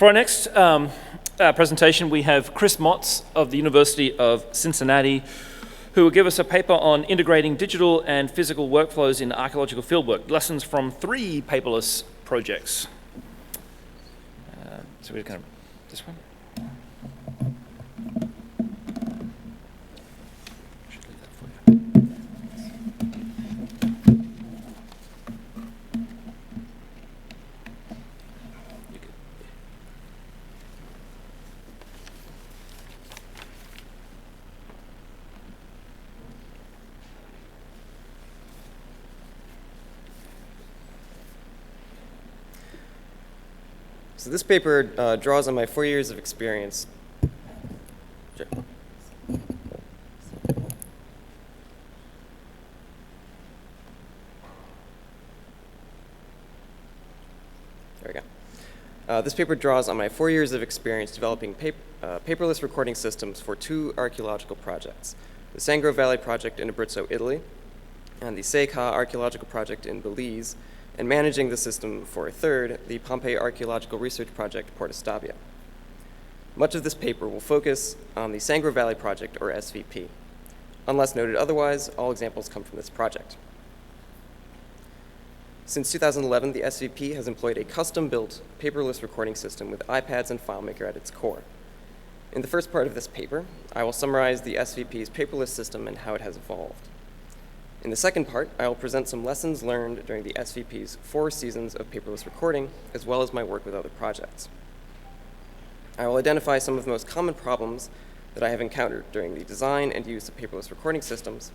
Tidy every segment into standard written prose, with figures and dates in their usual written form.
For our next presentation, we have Chris Motz of the University of Cincinnati, who will give us a paper on integrating digital and physical workflows in archaeological fieldwork, lessons from 3 paperless projects. So we're going to, this one? Should leave that for you. So this paper draws on my 4 years of experience. Sure. There we go. This paper draws on my 4 years of experience developing paperless recording systems for 2 archaeological projects: the Sangro Valley project in Abruzzo, Italy, and the Seca archaeological project in Belize, and managing the system for a third, the Pompeii Archaeological Research Project, Porta Stabia. Much of this paper will focus on the Sangro Valley project, or SVP. Unless noted otherwise, all examples come from this project. Since 2011, the SVP has employed a custom-built paperless recording system with iPads and FileMaker at its core. In the first part of this paper, I will summarize the SVP's paperless system and how it has evolved. In the second part, I will present some lessons learned during the SVP's 4 seasons of paperless recording, as well as my work with other projects. I will identify some of the most common problems that I have encountered during the design and use of paperless recording systems,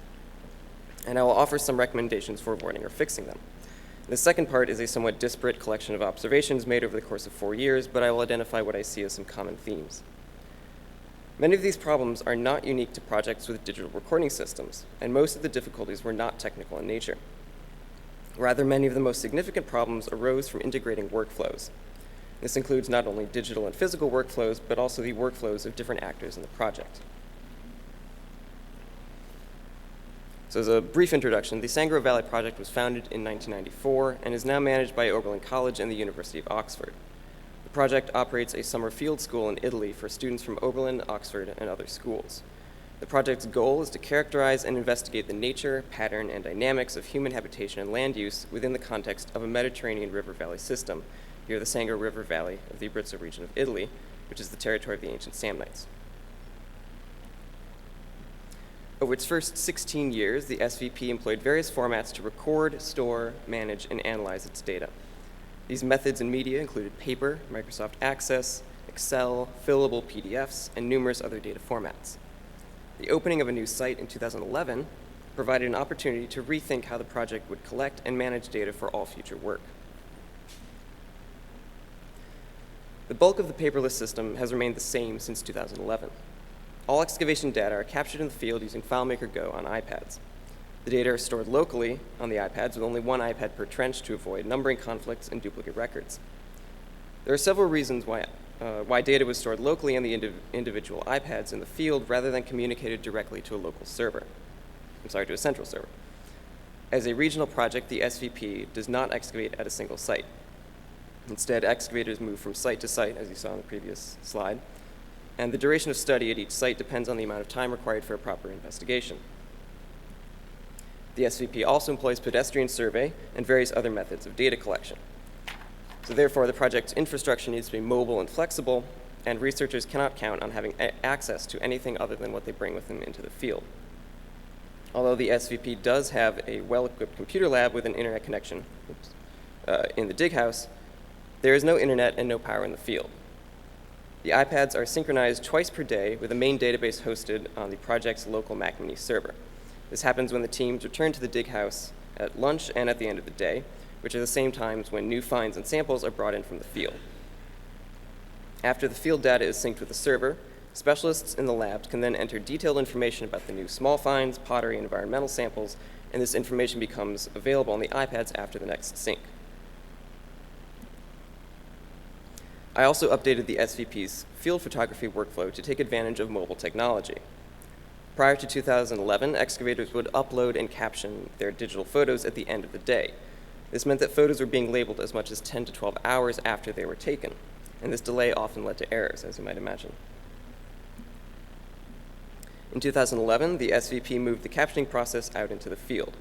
and I will offer some recommendations for avoiding or fixing them. The second part is a somewhat disparate collection of observations made over the course of 4 years, but I will identify what I see as some common themes. Many of these problems are not unique to projects with digital recording systems, and most of the difficulties were not technical in nature. Rather, many of the most significant problems arose from integrating workflows. This includes not only digital and physical workflows, but also the workflows of different actors in the project. So as a brief introduction, the Sangro Valley project was founded in 1994 and is now managed by Oberlin College and the University of Oxford. The project operates a summer field school in Italy for students from Oberlin, Oxford, and other schools. The project's goal is to characterize and investigate the nature, pattern, and dynamics of human habitation and land use within the context of a Mediterranean river valley system, here the Sangro River Valley of the Abruzzo region of Italy, which is the territory of the ancient Samnites. Over its first 16 years, the SVP employed various formats to record, store, manage, and analyze its data. These methods and media included paper, Microsoft Access, Excel, fillable PDFs, and numerous other data formats. The opening of a new site in 2011 provided an opportunity to rethink how the project would collect and manage data for all future work. The bulk of the paperless system has remained the same since 2011. All excavation data are captured in the field using FileMaker Go on iPads. The data are stored locally on the iPads with only 1 iPad per trench to avoid numbering conflicts and duplicate records. There are several reasons why data was stored locally on the individual iPads in the field rather than communicated directly to a local server. To a central server. As a regional project, the SVP does not excavate at a single site. Instead, excavators move from site to site, as you saw in the previous slide, and the duration of study at each site depends on the amount of time required for a proper investigation. The SVP also employs pedestrian survey and various other methods of data collection. So therefore, the project's infrastructure needs to be mobile and flexible, and researchers cannot count on having access to anything other than what they bring with them into the field. Although the SVP does have a well-equipped computer lab with an internet connection in the dig house, there is no internet and no power in the field. The iPads are synchronized twice per day with a main database hosted on the project's local Mac Mini server. This happens when the teams return to the dig house at lunch and at the end of the day, which are the same times when new finds and samples are brought in from the field. After the field data is synced with the server, specialists in the labs can then enter detailed information about the new small finds, pottery, and environmental samples, and this information becomes available on the iPads after the next sync. I also updated the SVP's field photography workflow to take advantage of mobile technology. Prior to 2011, excavators would upload and caption their digital photos at the end of the day. This meant that photos were being labeled as much as 10 to 12 hours after they were taken. and this delay often led to errors, as you might imagine. In 2011, the SVP moved the captioning process out into the field.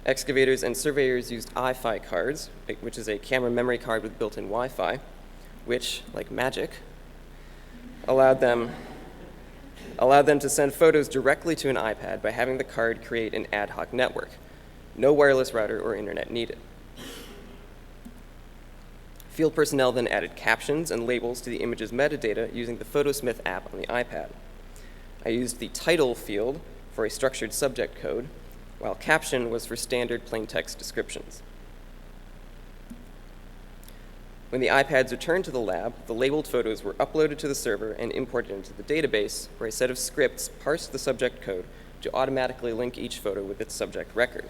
Excavators and surveyors used iFi cards, which is a camera memory card with built-in Wi-Fi, which, like magic, allowed them to send photos directly to an iPad by having the card create an ad hoc network. No wireless router or internet needed. Field personnel then added captions and labels to the image's metadata using the Photosmith app on the iPad. I used the title field for a structured subject code, while caption was for standard plain text descriptions. When the iPads returned to the lab, the labeled photos were uploaded to the server and imported into the database, where a set of scripts parsed the subject code to automatically link each photo with its subject record.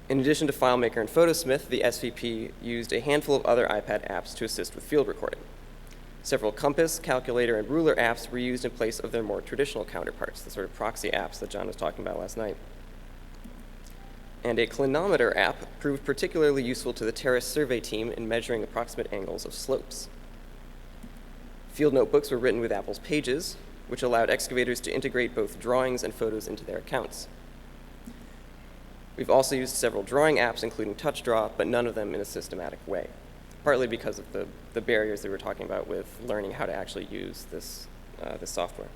In addition to FileMaker and Photosmith, the SVP used a handful of other iPad apps to assist with field recording. Several compass, calculator, and ruler apps were used in place of their more traditional counterparts, the sort of proxy apps that John was talking about last night. And a clinometer app proved particularly useful to the terrace survey team in measuring approximate angles of slopes. Field notebooks were written with Apple's Pages, which allowed excavators to integrate both drawings and photos into their accounts. We've also used several drawing apps, including TouchDraw, but none of them in a systematic way, partly because of the barriers that we're talking about with learning how to actually use this software.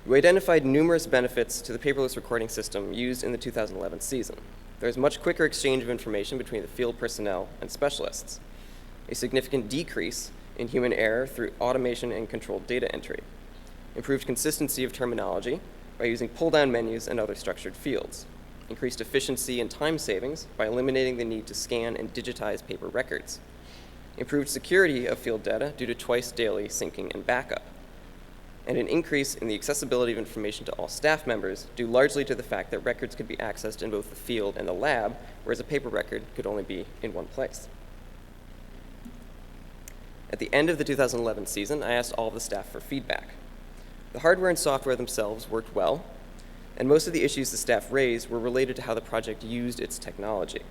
We identified numerous benefits to the paperless recording system used in the 2011 season. There's much quicker exchange of information between the field personnel and specialists, a significant decrease in human error through automation and controlled data entry, improved consistency of terminology by using pull-down menus and other structured fields, increased efficiency and time savings by eliminating the need to scan and digitize paper records, improved security of field data due to twice daily syncing and backup, and an increase in the accessibility of information to all staff members due largely to the fact that records could be accessed in both the field and the lab, whereas a paper record could only be in one place. At the end of the 2011 season, I asked all of the staff for feedback. The hardware and software themselves worked well, and most of the issues the staff raised were related to how the project used its technology.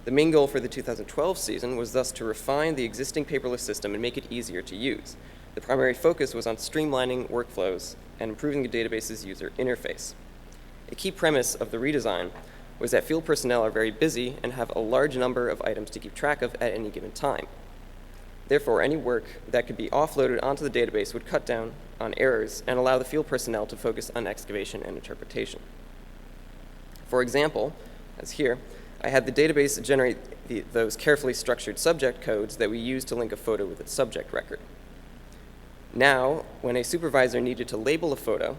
The main goal for the 2012 season was thus to refine the existing paperless system and make it easier to use. The primary focus was on streamlining workflows and improving the database's user interface. A key premise of the redesign was that field personnel are very busy and have a large number of items to keep track of at any given time. Therefore, any work that could be offloaded onto the database would cut down on errors and allow the field personnel to focus on excavation and interpretation. For example, as here, I had the database generate those carefully structured subject codes that we use to link a photo with its subject record. Now, when a supervisor needed to label a photo,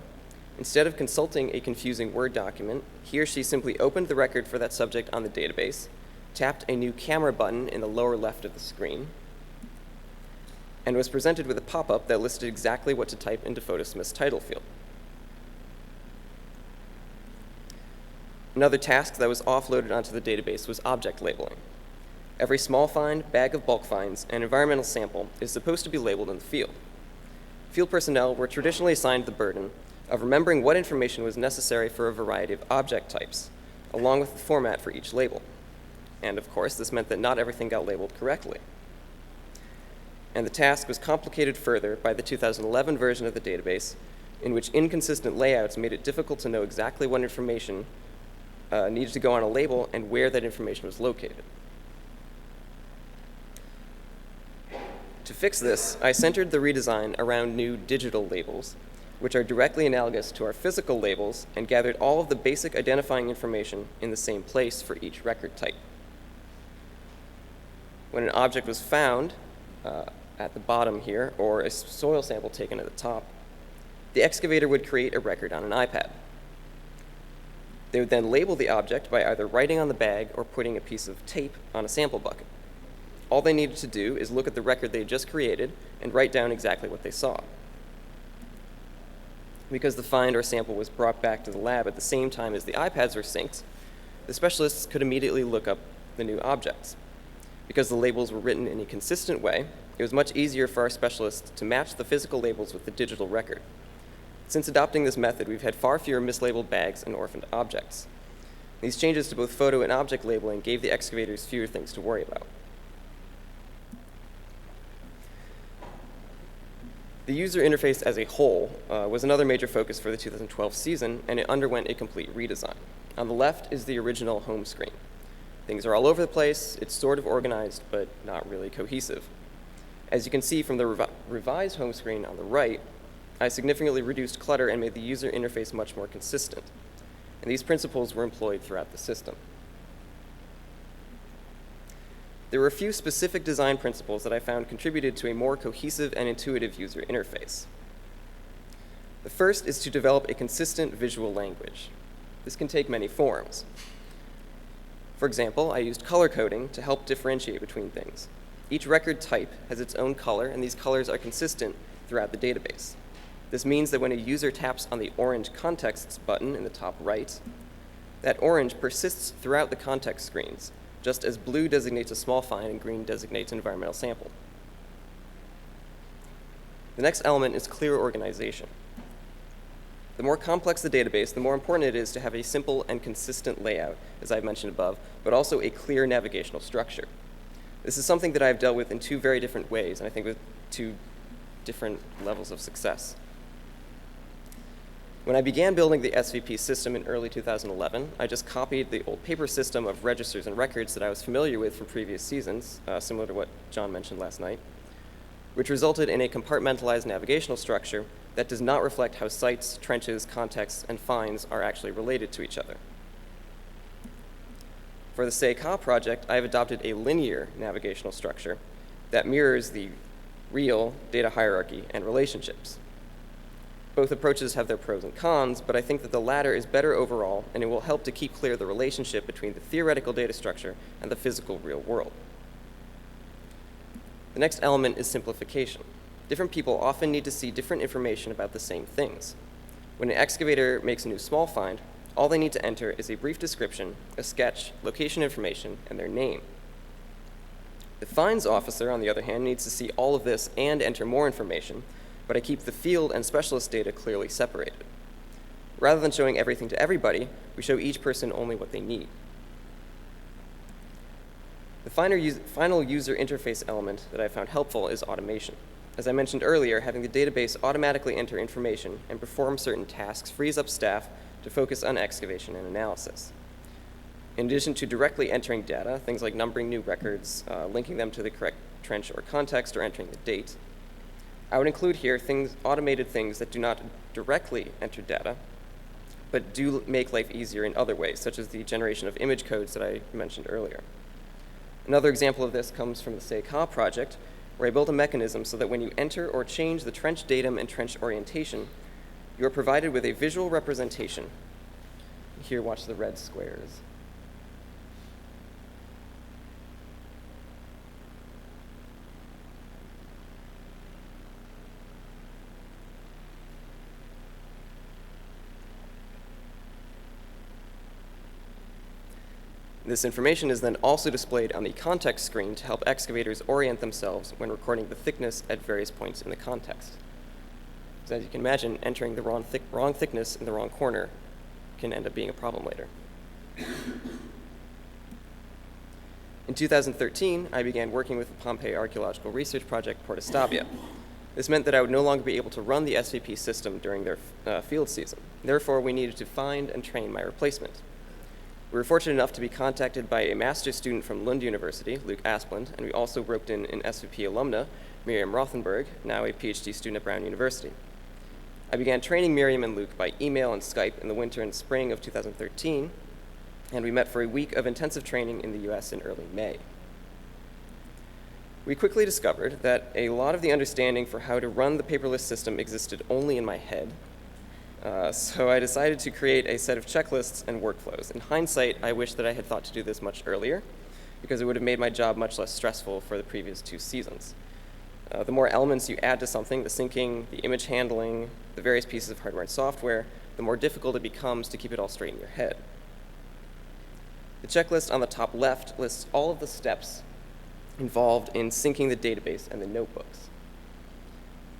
instead of consulting a confusing Word document, he or she simply opened the record for that subject on the database, tapped a new camera button in the lower left of the screen, and was presented with a pop-up that listed exactly what to type into Photosmith's title field. Another task that was offloaded onto the database was object labeling. Every small find, bag of bulk finds, and environmental sample is supposed to be labeled in the field. Field personnel were traditionally assigned the burden of remembering what information was necessary for a variety of object types, along with the format for each label. And of course, this meant that not everything got labeled correctly. And the task was complicated further by the 2011 version of the database, in which inconsistent layouts made it difficult to know exactly what information needed to go on a label and where that information was located. To fix this, I centered the redesign around new digital labels, which are directly analogous to our physical labels and gathered all of the basic identifying information in the same place for each record type. When an object was found at the bottom here, or a soil sample taken at the top, the excavator would create a record on an iPad. They would then label the object by either writing on the bag or putting a piece of tape on a sample bucket. All they needed to do is look at the record they had just created and write down exactly what they saw. Because the find or sample was brought back to the lab at the same time as the iPads were synced, the specialists could immediately look up the new objects. Because the labels were written in a consistent way, it was much easier for our specialists to match the physical labels with the digital record. Since adopting this method, we've had far fewer mislabeled bags and orphaned objects. These changes to both photo and object labeling gave the excavators fewer things to worry about. The user interface as a whole was another major focus for the 2012 season, and it underwent a complete redesign. On the left is the original home screen. Things are all over the place, it's sort of organized, but not really cohesive. As you can see from the revised home screen on the right, I significantly reduced clutter and made the user interface much more consistent. And these principles were employed throughout the system. There were a few specific design principles that I found contributed to a more cohesive and intuitive user interface. The first is to develop a consistent visual language. This can take many forms. For example, I used color coding to help differentiate between things. Each record type has its own color, and these colors are consistent throughout the database. This means that when a user taps on the orange Contexts button in the top right, that orange persists throughout the context screens, just as blue designates a small find and green designates an environmental sample. The next element is clear organization. The more complex the database, the more important it is to have a simple and consistent layout, as I've mentioned above, but also a clear navigational structure. This is something that I've dealt with in two very different ways, and I think with two different levels of success. When I began building the SVP system in early 2011, I just copied the old paper system of registers and records that I was familiar with from previous seasons, similar to what John mentioned last night, which resulted in a compartmentalized navigational structure that does not reflect how sites, trenches, contexts, and finds are actually related to each other. For the SECA project, I have adopted a linear navigational structure that mirrors the real data hierarchy and relationships. Both approaches have their pros and cons, but I think that the latter is better overall, and it will help to keep clear the relationship between the theoretical data structure and the physical real world. The next element is simplification. Different people often need to see different information about the same things. When an excavator makes a new small find, all they need to enter is a brief description, a sketch, location information, and their name. The finds officer, on the other hand, needs to see all of this and enter more information, but I keep the field and specialist data clearly separated. Rather than showing everything to everybody, we show each person only what they need. The final user interface element that I found helpful is automation. As I mentioned earlier, having the database automatically enter information and perform certain tasks frees up staff to focus on excavation and analysis. In addition to directly entering data, things like numbering new records, linking them to the correct trench or context, or entering the date, I would include here automated things that do not directly enter data, but do make life easier in other ways, such as the generation of image codes that I mentioned earlier. Another example of this comes from the SECA project, where I built a mechanism so that when you enter or change the trench datum and trench orientation, you are provided with a visual representation. Here, watch the red squares. This information is then also displayed on the context screen to help excavators orient themselves when recording the thickness at various points in the context. So as you can imagine, entering the wrong thickness in the wrong corner can end up being a problem later. In 2013, I began working with the Pompeii Archaeological Research Project, Porta Stabia. This meant that I would no longer be able to run the SVP system during their field season. Therefore, we needed to find and train my replacement. We were fortunate enough to be contacted by a master's student from Lund University, Luke Asplund, and we also roped in an SVP alumna, Miriam Rothenberg, now a PhD student at Brown University. I began training Miriam and Luke by email and Skype in the winter and spring of 2013, and we met for a week of intensive training in the US in early May. We quickly discovered that a lot of the understanding for how to run the paperless system existed only in my head. So I decided to create a set of checklists and workflows. In hindsight, I wish that I had thought to do this much earlier, because it would have made my job much less stressful for the previous 2 seasons. The more elements you add to something, the syncing, the image handling, the various pieces of hardware and software, the more difficult it becomes to keep it all straight in your head. The checklist on the top left lists all of the steps involved in syncing the database and the notebooks.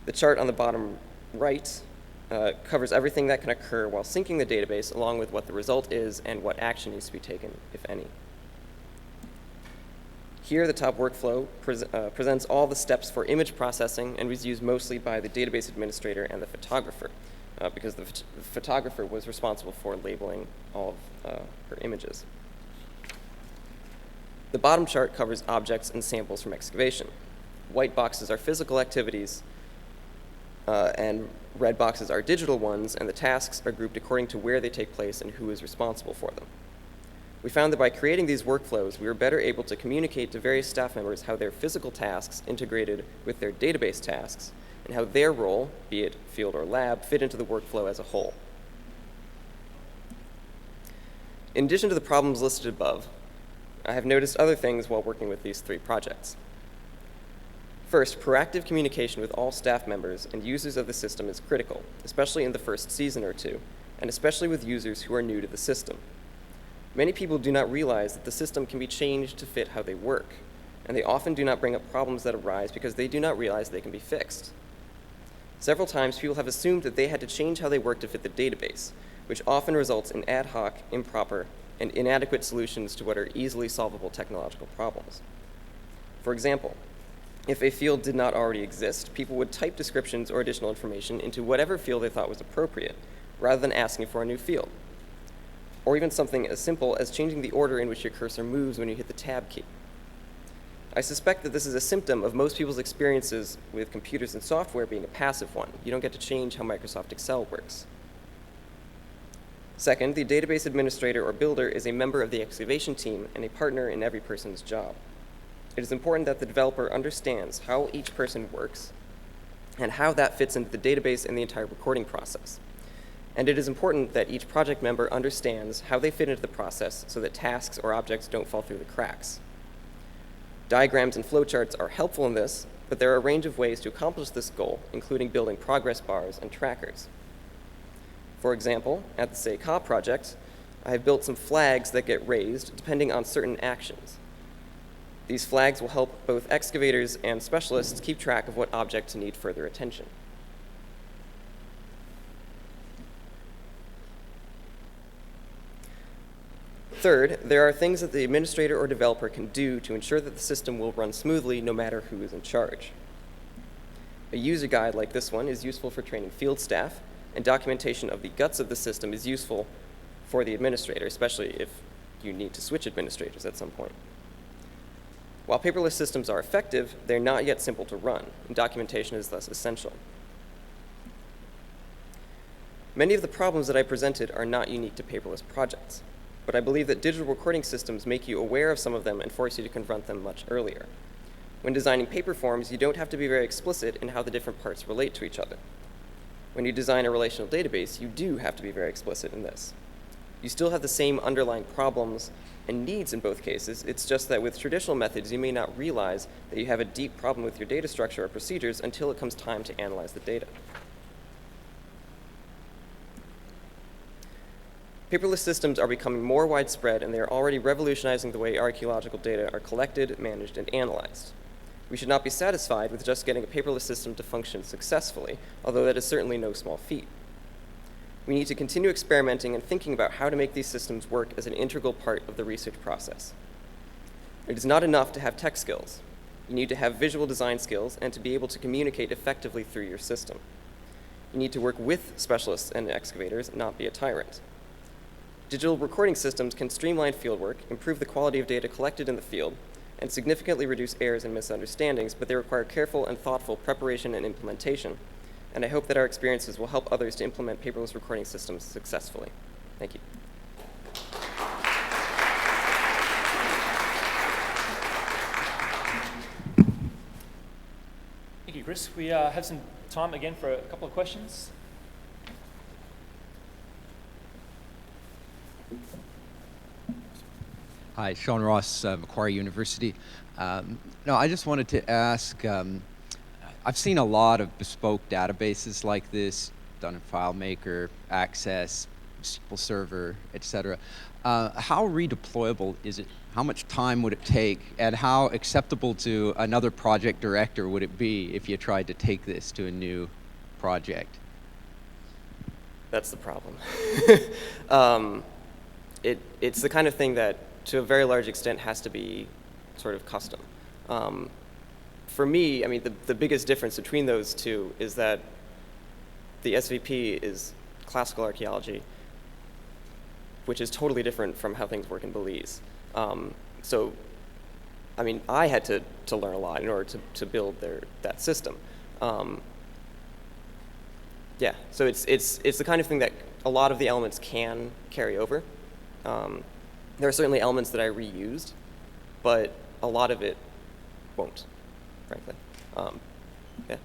The chart on the bottom right covers everything that can occur while syncing the database, along with what the result is and what action needs to be taken, if any. Here, the top workflow presents all the steps for image processing and was used mostly by the database administrator and the photographer, because the photographer was responsible for labeling all of her images. The bottom chart covers objects and samples from excavation. White boxes are physical activities, and red boxes are digital ones, and the tasks are grouped according to where they take place and who is responsible for them. We found that by creating these workflows, we were better able to communicate to various staff members how their physical tasks integrated with their database tasks, and how their role, be it field or lab, fit into the workflow as a whole. In addition to the problems listed above, I have noticed other things while working with these 3 projects. First, proactive communication with all staff members and users of the system is critical, especially in the first season or 2, and especially with users who are new to the system. Many people do not realize that the system can be changed to fit how they work, and they often do not bring up problems that arise because they do not realize they can be fixed. Several times, people have assumed that they had to change how they work to fit the database, which often results in ad hoc, improper, and inadequate solutions to what are easily solvable technological problems. For example, if a field did not already exist, people would type descriptions or additional information into whatever field they thought was appropriate, rather than asking for a new field. Or even something as simple as changing the order in which your cursor moves when you hit the tab key. I suspect that this is a symptom of most people's experiences with computers and software being a passive one. You don't get to change how Microsoft Excel works. Second, the database administrator or builder is a member of the excavation team and a partner in every person's job. It is important that the developer understands how each person works and how that fits into the database and the entire recording process. And it is important that each project member understands how they fit into the process so that tasks or objects don't fall through the cracks. Diagrams and flowcharts are helpful in this, but there are a range of ways to accomplish this goal, including building progress bars and trackers. For example, at the SECA project, I have built some flags that get raised depending on certain actions. These flags will help both excavators and specialists keep track of what objects need further attention. Third, there are things that the administrator or developer can do to ensure that the system will run smoothly no matter who is in charge. A user guide like this one is useful for training field staff, and documentation of the guts of the system is useful for the administrator, especially if you need to switch administrators at some point. While paperless systems are effective, they're not yet simple to run, and documentation is thus essential. Many of the problems that I presented are not unique to paperless projects, but I believe that digital recording systems make you aware of some of them and force you to confront them much earlier. When designing paper forms, you don't have to be very explicit in how the different parts relate to each other. When you design a relational database, you do have to be very explicit in this. You still have the same underlying problems and needs in both cases. It's just that with traditional methods, you may not realize that you have a deep problem with your data structure or procedures until it comes time to analyze the data. Paperless systems are becoming more widespread, and they are already revolutionizing the way archaeological data are collected, managed, and analyzed. We should not be satisfied with just getting a paperless system to function successfully, although that is certainly no small feat. We need to continue experimenting and thinking about how to make these systems work as an integral part of the research process. It is not enough to have tech skills. You need to have visual design skills and to be able to communicate effectively through your system. You need to work with specialists and excavators, not be a tyrant. Digital recording systems can streamline fieldwork, improve the quality of data collected in the field, and significantly reduce errors and misunderstandings, but they require careful and thoughtful preparation and implementation. And I hope that our experiences will help others to implement paperless recording systems successfully. Thank you. Thank you, Chris. We have some time again for a couple of questions. Hi, Sean Ross, Macquarie University. No, I just wanted to ask, I've seen a lot of bespoke databases like this, done in FileMaker, Access, SQL Server, etc. How redeployable is it? How much time would it take? And how acceptable to another project director would it be if you tried to take this to a new project? That's the problem. It's the kind of thing that, to a very large extent, has to be sort of custom. For me, I mean, the biggest difference between those two is that the SVP is classical archaeology, which is totally different from how things work in Belize. So, I mean, I had to learn a lot in order to build that system. Yeah, so it's the kind of thing that a lot of the elements can carry over. There are certainly elements that I reused, but a lot of it won't, frankly. Yeah.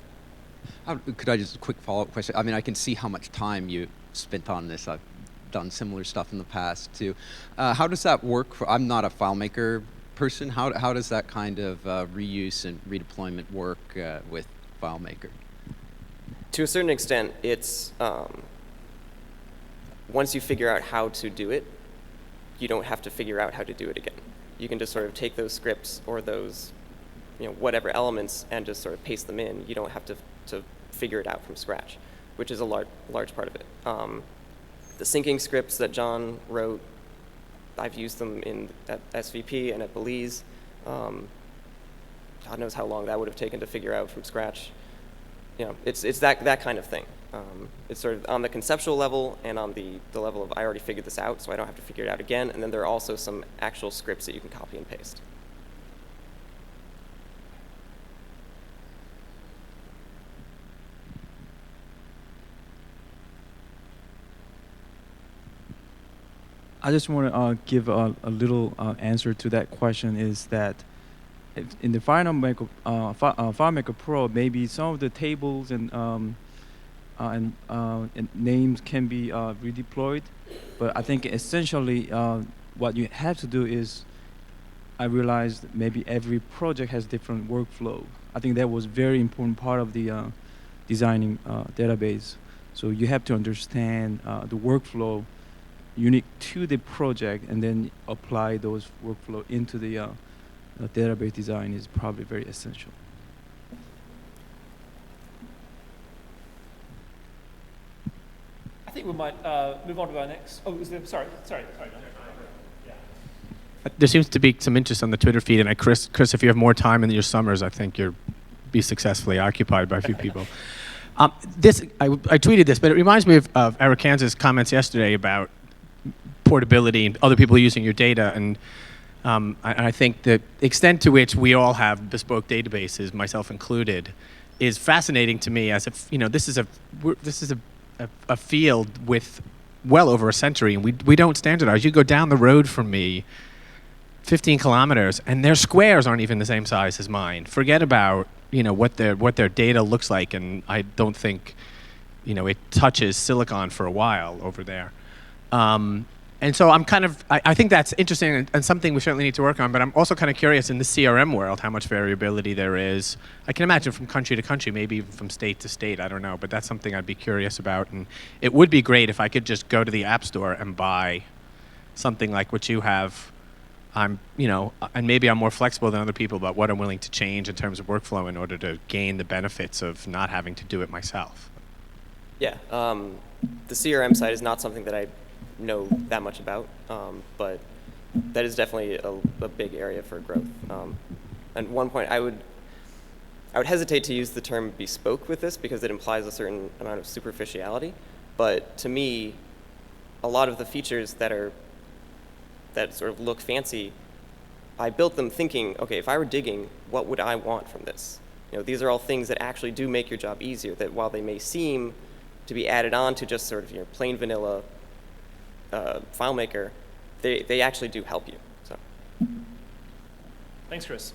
Could I just a quick follow-up question? I mean, I can see how much time you spent on this. I've done similar stuff in the past too. How does that work? I'm not a FileMaker person. How does that kind of reuse and redeployment work with FileMaker? To a certain extent, it's once you figure out how to do it, you don't have to figure out how to do it again. You can just sort of take those scripts or those, whatever elements and just sort of paste them in. You don't have to figure it out from scratch, which is a large part of it. The syncing scripts that John wrote, I've used them at SVP and at Belize. God knows how long that would have taken to figure out from scratch. It's that kind of thing. It's sort of on the conceptual level and on the level of I already figured this out, so I don't have to figure it out again. And then there are also some actual scripts that you can copy and paste. I just want to give a little answer to that question. Is that in the FileMaker Pro, maybe some of the tables and names can be redeployed, but I think essentially what you have to do is, I realized maybe every project has different workflow. I think that was very important part of the designing database. So you have to understand the workflow unique to the project, and then apply those workflow into the database design is probably very essential. I think we might move on to our next. Oh, is there? Sorry. John. There seems to be some interest on the Twitter feed, and Chris, if you have more time in your summers, I think you'll be successfully occupied by a few people. I tweeted this, but it reminds me of Eric Kansas' comments yesterday about portability and other people using your data, and I think the extent to which we all have bespoke databases, myself included, is fascinating to me. As if this is a field with well over a century, and we don't standardize. You go down the road from me 15 kilometers, and their squares aren't even the same size as mine. Forget about what their data looks like, and I don't think it touches Silicon for a while over there. And so I think that's interesting and something we certainly need to work on, but I'm also kind of curious in the CRM world how much variability there is. I can imagine from country to country, maybe even from state to state, I don't know, but that's something I'd be curious about. And it would be great if I could just go to the App Store and buy something like what you have. And maybe I'm more flexible than other people about what I'm willing to change in terms of workflow in order to gain the benefits of not having to do it myself. Yeah, the CRM side is not something that I know that much about, but that is definitely a big area for growth. At one point, I would hesitate to use the term bespoke with this because it implies a certain amount of superficiality. But to me, a lot of the features that sort of look fancy, I built them thinking, okay, if I were digging, what would I want from this? These are all things that actually do make your job easier. That while they may seem to be added on to just sort of plain vanilla FileMaker, they actually do help you. So. Thanks, Chris.